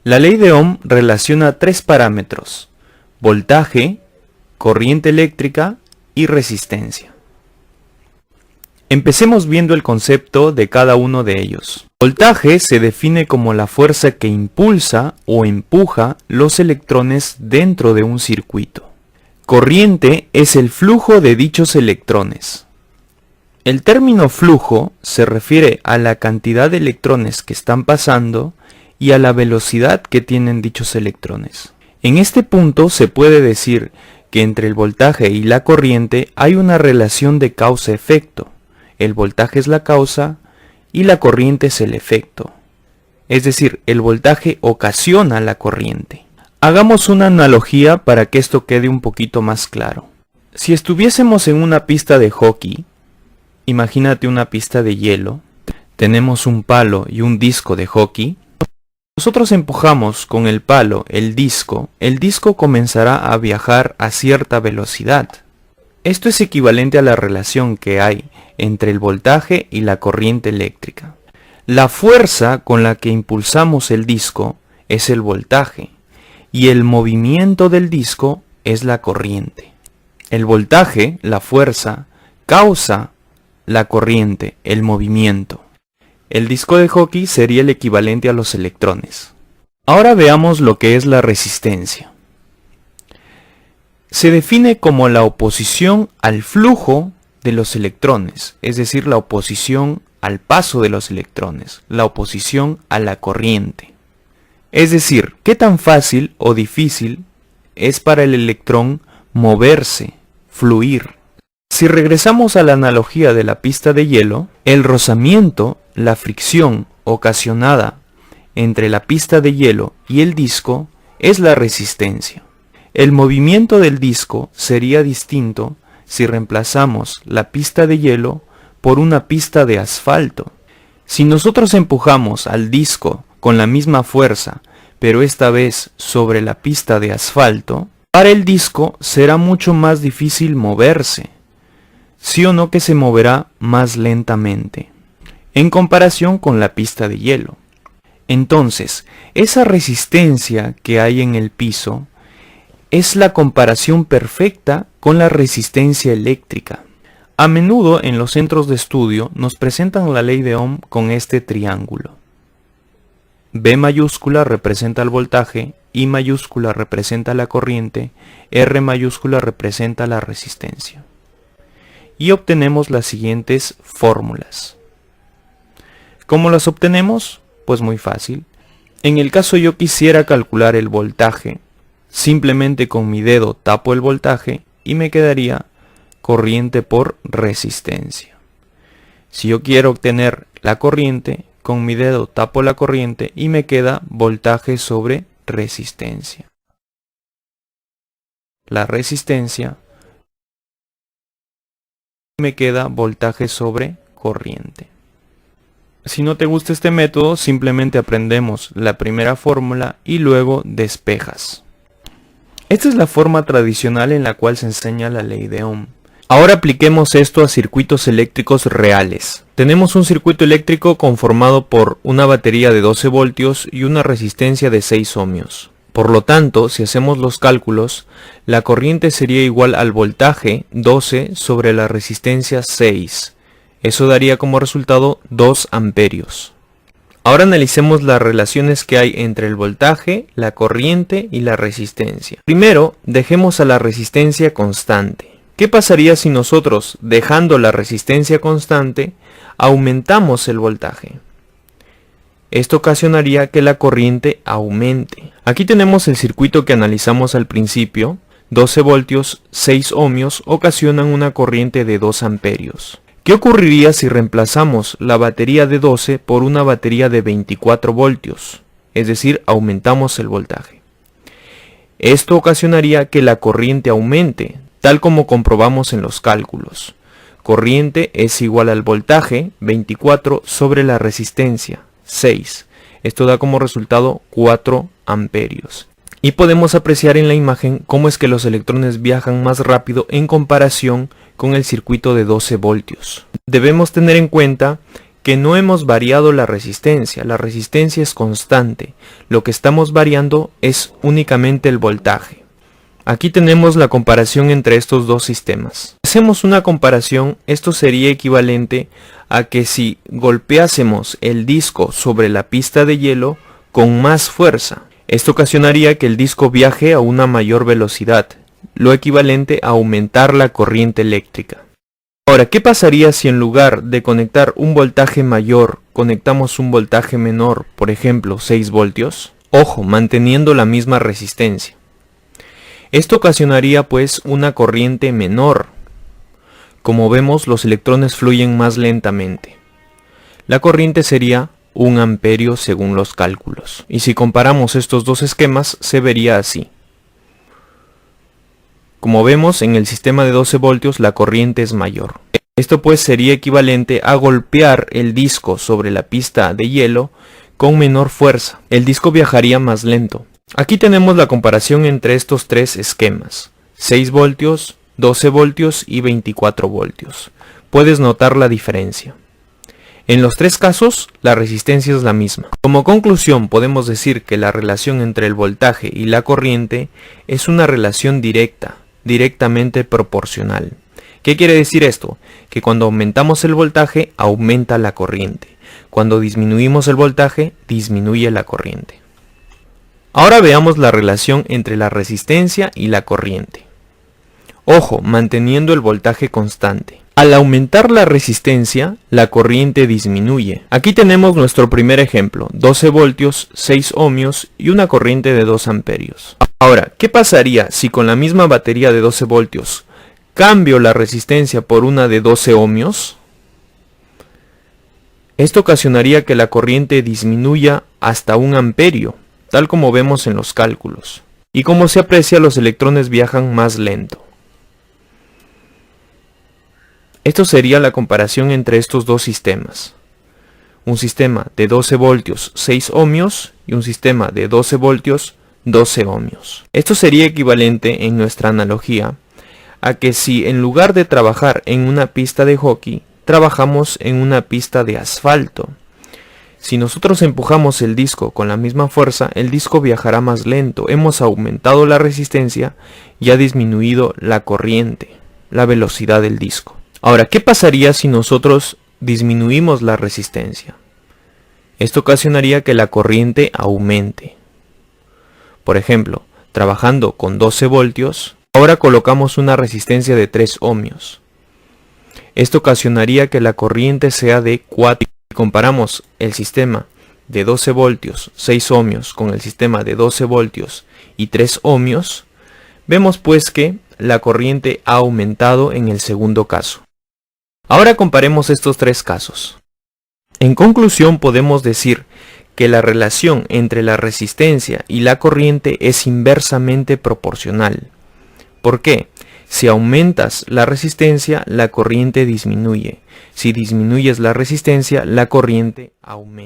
La ley de Ohm relaciona tres parámetros: voltaje, corriente eléctrica y resistencia. Empecemos viendo el concepto de cada uno de ellos. Voltaje se define como la fuerza que impulsa o empuja los electrones dentro de un circuito. Corriente es el flujo de dichos electrones. El término flujo se refiere a la cantidad de electrones que están pasando y a la velocidad que tienen dichos electrones. En este punto se puede decir que entre el voltaje y la corriente hay una relación de causa-efecto. El voltaje es la causa y la corriente es el efecto. Es decir, el voltaje ocasiona la corriente. Hagamos una analogía para que esto quede un poquito más claro. Si estuviésemos en una pista de hockey, imagínate una pista de hielo, tenemos un palo y un disco de hockey. Nosotros empujamos con el palo el disco comenzará a viajar a cierta velocidad. Esto es equivalente a la relación que hay entre el voltaje y la corriente eléctrica. La fuerza con la que impulsamos el disco es el voltaje y el movimiento del disco es la corriente. El voltaje, la fuerza, causa la corriente, el movimiento. El disco de hockey sería el equivalente a los electrones. Ahora veamos lo que es la resistencia. Se define como la oposición al flujo de los electrones, es decir, la oposición al paso de los electrones, la oposición a la corriente. Es decir, qué tan fácil o difícil es para el electrón moverse, fluir. Si regresamos a la analogía de la pista de hielo, el rozamiento, la fricción ocasionada entre la pista de hielo y el disco es la resistencia. El movimiento del disco sería distinto si reemplazamos la pista de hielo por una pista de asfalto. Si nosotros empujamos al disco con la misma fuerza, pero esta vez sobre la pista de asfalto, para el disco será mucho más difícil moverse. Sí o no que se moverá más lentamente, en comparación con la pista de hielo. Entonces, esa resistencia que hay en el piso es la comparación perfecta con la resistencia eléctrica. A menudo en los centros de estudio nos presentan la ley de Ohm con este triángulo. B mayúscula representa el voltaje, I mayúscula representa la corriente, R mayúscula representa la resistencia. Y obtenemos las siguientes fórmulas. ¿Cómo las obtenemos? Pues muy fácil. En el caso yo quisiera calcular el voltaje, simplemente con mi dedo tapo el voltaje y me quedaría corriente por resistencia. Si yo quiero obtener la corriente, con mi dedo tapo la corriente y me queda voltaje sobre resistencia. La resistencia me queda voltaje sobre corriente. Si no te gusta este método, simplemente aprendemos la primera fórmula y luego despejas. Esta es la forma tradicional en la cual se enseña la ley de Ohm. Ahora apliquemos esto a circuitos eléctricos reales. Tenemos un circuito eléctrico conformado por una batería de 12 voltios y una resistencia de 6 ohmios. Por lo tanto, si hacemos los cálculos, la corriente sería igual al voltaje 12 sobre la resistencia 6. Eso daría como resultado 2 amperios. Ahora analicemos las relaciones que hay entre el voltaje, la corriente y la resistencia. Primero, dejemos a la resistencia constante. ¿Qué pasaría si nosotros, dejando la resistencia constante, aumentamos el voltaje? Esto ocasionaría que la corriente aumente. Aquí tenemos el circuito que analizamos al principio. 12 voltios, 6 ohmios ocasionan una corriente de 2 amperios. ¿Qué ocurriría si reemplazamos la batería de 12 por una batería de 24 voltios? Es decir, aumentamos el voltaje. Esto ocasionaría que la corriente aumente, tal como comprobamos en los cálculos. Corriente es igual al voltaje 24 sobre la resistencia 6. Esto da como resultado 4 amperios. Y podemos apreciar en la imagen cómo es que los electrones viajan más rápido en comparación con el circuito de 12 voltios. Debemos tener en cuenta que no hemos variado la resistencia es constante, lo que estamos variando es únicamente el voltaje. Aquí tenemos la comparación entre estos dos sistemas. Si hacemos una comparación, esto sería equivalente a que si golpeásemos el disco sobre la pista de hielo con más fuerza, esto ocasionaría que el disco viaje a una mayor velocidad, lo equivalente a aumentar la corriente eléctrica. Ahora, ¿qué pasaría si en lugar de conectar un voltaje mayor, conectamos un voltaje menor, por ejemplo 6 voltios? Ojo, manteniendo la misma resistencia. Esto ocasionaría pues una corriente menor. Como vemos, los electrones fluyen más lentamente. La corriente sería 1 amperio según los cálculos. Y si comparamos estos dos esquemas, se vería así. Como vemos, en el sistema de 12 voltios la corriente es mayor. Esto pues sería equivalente a golpear el disco sobre la pista de hielo con menor fuerza. El disco viajaría más lento. Aquí tenemos la comparación entre estos tres esquemas. 6 voltios, 12 voltios y 24 voltios. Puedes notar la diferencia. En los tres casos, la resistencia es la misma. Como conclusión, podemos decir que la relación entre el voltaje y la corriente es una relación directa, directamente proporcional. ¿Qué quiere decir esto? Que cuando aumentamos el voltaje, aumenta la corriente. Cuando disminuimos el voltaje, disminuye la corriente. Ahora veamos la relación entre la resistencia y la corriente. Ojo, manteniendo el voltaje constante. Al aumentar la resistencia, la corriente disminuye. Aquí tenemos nuestro primer ejemplo, 12 voltios, 6 ohmios y una corriente de 2 amperios. Ahora, ¿qué pasaría si con la misma batería de 12 voltios cambio la resistencia por una de 12 ohmios? Esto ocasionaría que la corriente disminuya hasta 1 amperio, tal como vemos en los cálculos. Y como se aprecia, los electrones viajan más lento. Esto sería la comparación entre estos dos sistemas. Un sistema de 12 voltios 6 ohmios y un sistema de 12 voltios 12 ohmios. Esto sería equivalente en nuestra analogía a que si en lugar de trabajar en una pista de hockey, trabajamos en una pista de asfalto. Si nosotros empujamos el disco con la misma fuerza, el disco viajará más lento. Hemos aumentado la resistencia y ha disminuido la corriente, la velocidad del disco. Ahora, ¿qué pasaría si nosotros disminuimos la resistencia? Esto ocasionaría que la corriente aumente. Por ejemplo, trabajando con 12 voltios, ahora colocamos una resistencia de 3 ohmios. Esto ocasionaría que la corriente sea de 4. Si comparamos el sistema de 12 voltios 6 ohmios con el sistema de 12 voltios y 3 ohmios, vemos pues que la corriente ha aumentado en el segundo caso. Ahora comparemos estos tres casos. En conclusión, podemos decir que la relación entre la resistencia y la corriente es inversamente proporcional. ¿Por qué? Si aumentas la resistencia, la corriente disminuye. Si disminuyes la resistencia, la corriente aumenta.